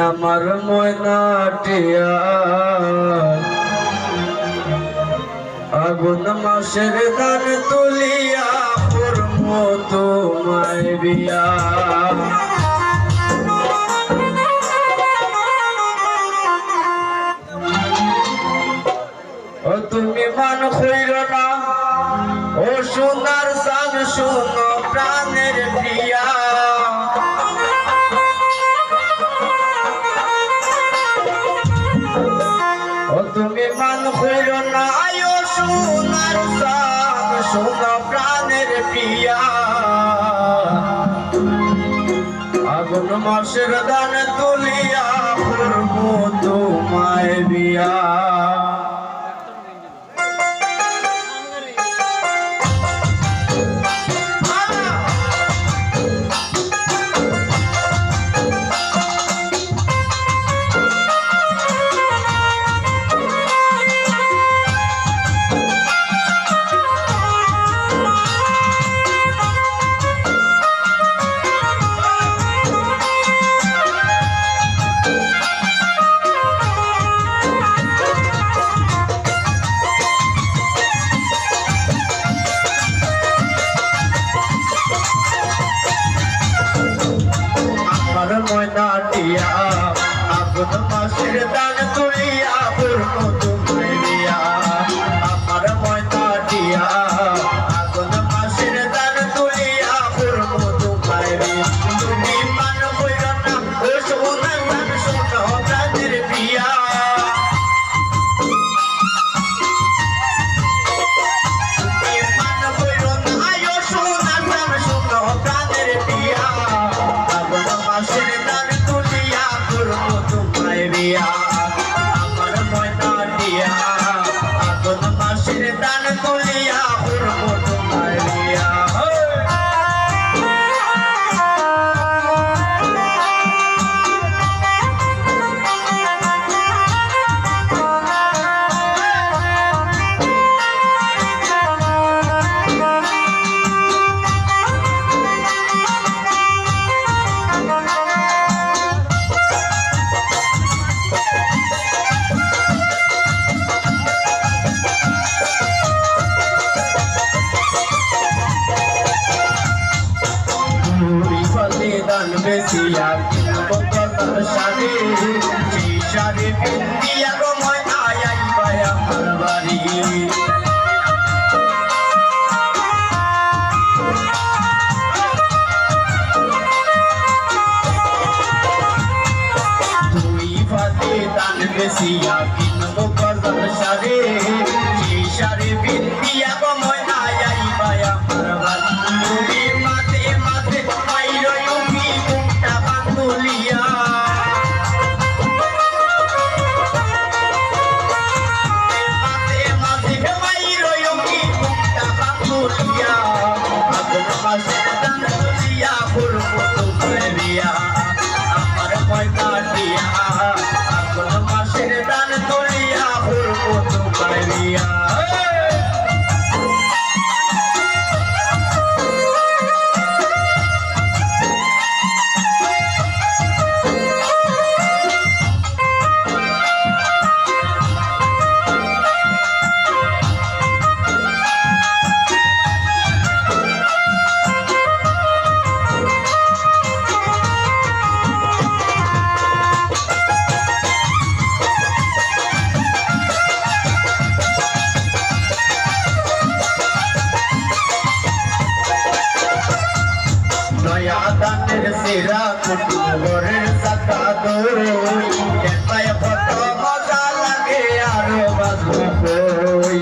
আমার ময়নাটিয়া আগুন মাসের দান তুলিয়া করব তোমায় বিয়া। ও তুমি মান হইল না ও সোনার সান শোনো প্রাণের প্রিয়া। ও তুমি মান হইল না ও সোনার সান শোনো প্রাণের প্রিয়া। আগুন মাসের দান তুলিয়া করব তোমায় বিয়া। ময়নাটিয়া আগুন মাসের দান তুলিয়া করব তোমায় বিয়া। আমার ময়নাটিয়া আগুন মাসের দান তুলিয়া করব তোমায় বিয়া। তুমি মান হইল না ও সোনার দান শোনো প্রাণের প্রিয়া। তুমি মান হইল না ও সোনার দান শোনো প্রাণের প্রিয়া। আগুন মাসের দান তুলিয়া করব তোমায় বিয়া। আমার ময়নাটিয়া আগুন মাসের দান তুলিয়া করব তোমায় বিয়া। দান বেশিয়া কিনব কতার শাড়ি, সেই শাড়ি পিন্দিয়া গো ময়না আইবা আমার বাড়ি। তুই ফাতে দান বেশিয়া কিনব কতার শাড়ি, সেই শাড়ি পিন্দিয়া গো ময়না আইবা আমার বাড়ি। তুমি মাঝে মাঝে আমার ময়নাটিয়া আগুন মাসের দান তুলিয়া করব তোমায় বিয়া। দানের সেরা কুটুরের সাকা দই কেপায় কত মজা লাগে আরো বাজবো কই।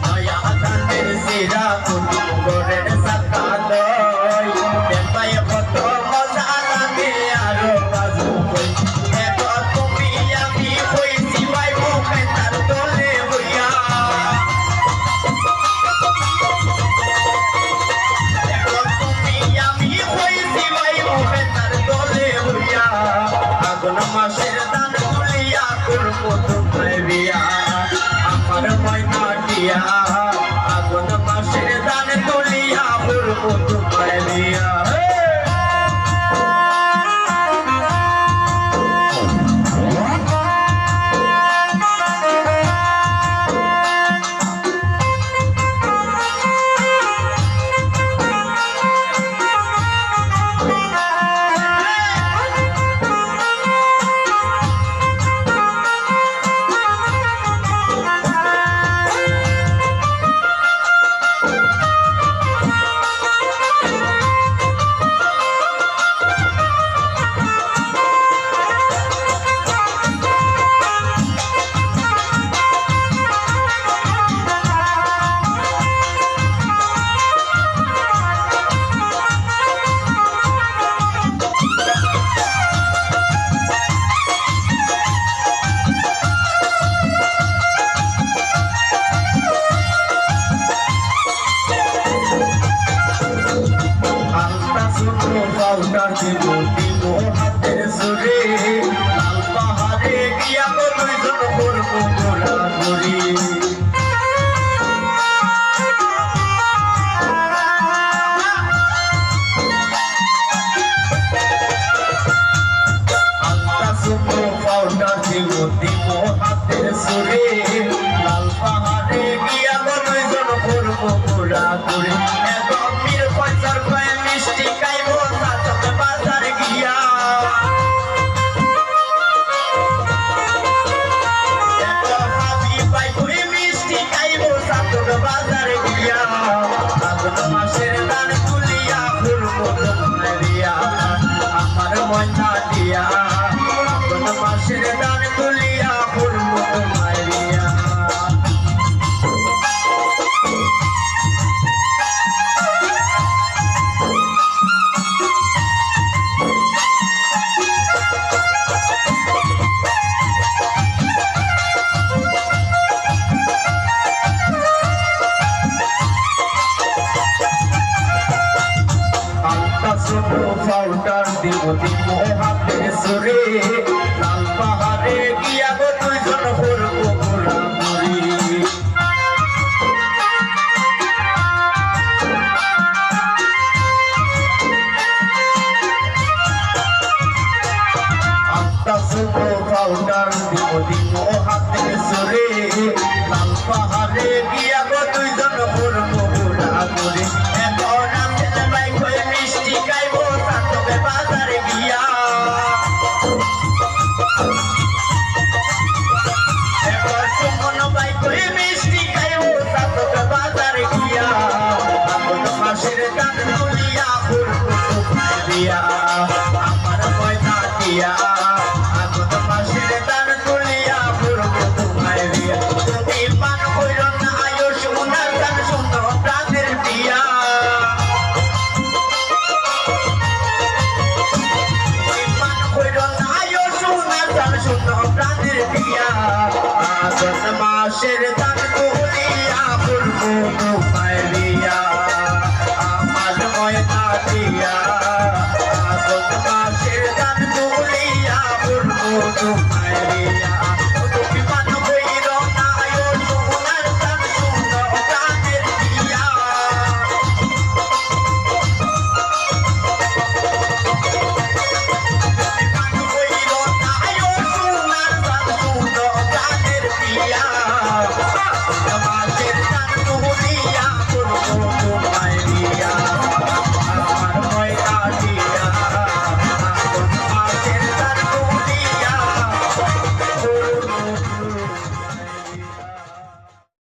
নয়া দানের সেরা কুটুরের সাকা দই কেপায় কত মজা লাগে আরো বাজবো কই। তুমি আমি হইছি ভাই মুখে তার দলে হইয়া। দিয়া আগুন মাসের দান তুলিয়া করবো তোমার দিয়া পাউডার দেব দিব হাতের সুরে লাল পাহাড়ে গিয়া তো দুইজন করবো ঘোরাঘুরি আলতা শুকনো পাউডার দেব দিব হাতের সুরে লাল পাহাড়ে গিয়া তো দুইজন করবো ঘোরাঘুরি পয়সার কয়ে মিষ্টি খাইব সাতক বাজার গিয়া মিষ্টি খাইব সাতক বাজার গিয়া আগুন মাসের দান তুলিয়া ফুলবো তোমার দিয়া আমার ময়না দিয়া আগুন মাসের দান তুলিয়া ফুলবো তোমার দিয়া পাউডার দিব দিব হাতের সুরে লাল পাহাড়ে গিয়া গো দুইজন করবো ঘোরাঘুরি আত্মা শুকনো পাউডার দিব দিব হাতের সুরে লাল পাহাড়ে গিয়া গো দুইজন